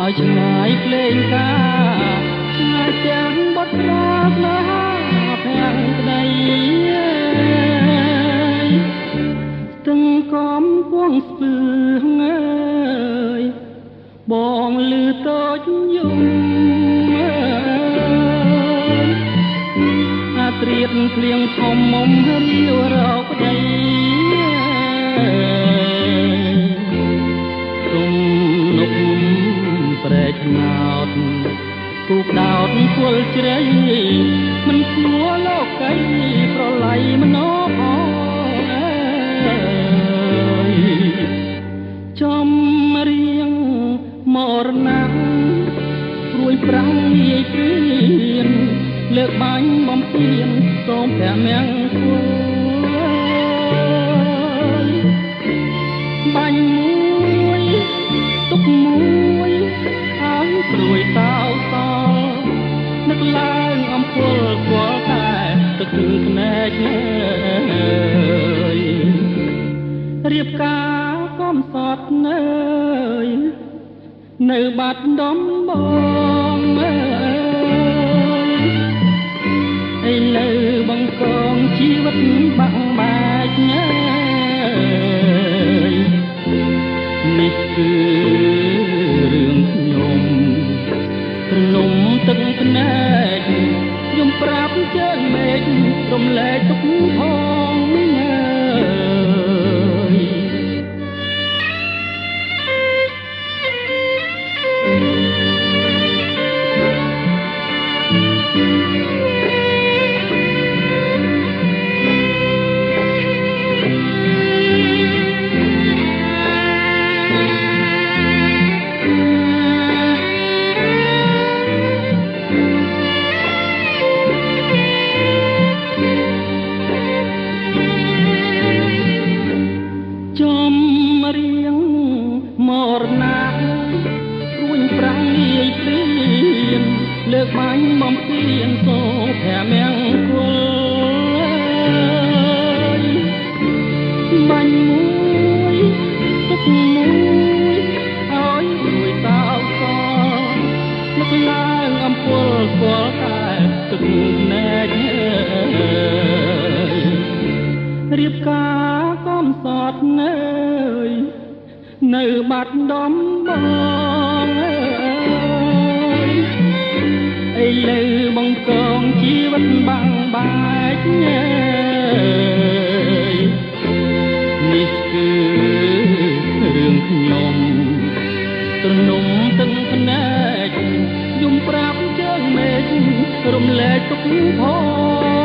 ឲ្យឆ្ងាយភ្លេងការឆ្ងាយទាំងបត់ប្រាស្នាភាំងក្តីស្ទឹងកំពង់ស្ពឺអើយបងលឺតូចយំអាត្រៀតភ្លៀងធំមុំរាវរោក្តីទុំនុកប្រែកណោតគូកដោតគល់ជ្រៃមិនគួរលោកីប្រឡ័យមនោអើយចំរៀងមរណៈព្រួយប្រាំងងាយព្រៀនលើកបាញ់បំពេញសូមព្រះមង្គលបាញ់មួយទុកមួយឲ្យព្រួយតោសនឹកឡើងអំពើគល់តែទឹកភ្នែករៀបការកំសត់នៅបាត់ដំបងឥឡូវបង្កងជីវិតបាក់បាច់នេះគឺរឿងខ្ញុំព្រនំទឹកភ្នែកខ្ញុំប្រាប់ជើងមេឃរំលែកទុកផងលើកបាញ់បំពេញសូព្រះមង្គលបាញ់មួយទុកមួយឲ្យព្រួយតោសនឹកឡើងអំពើគល់តែទឹកភ្នែករៀបការកំសត់នៅបាត់ដំបងឥឡូវបង្កងជីវិតបាំងបាច់នេះគឺរឿងខ្ញុំត្រនំទឹកភ្នែកយំប្រាប់ជើងមេឃរំលែកទុកផង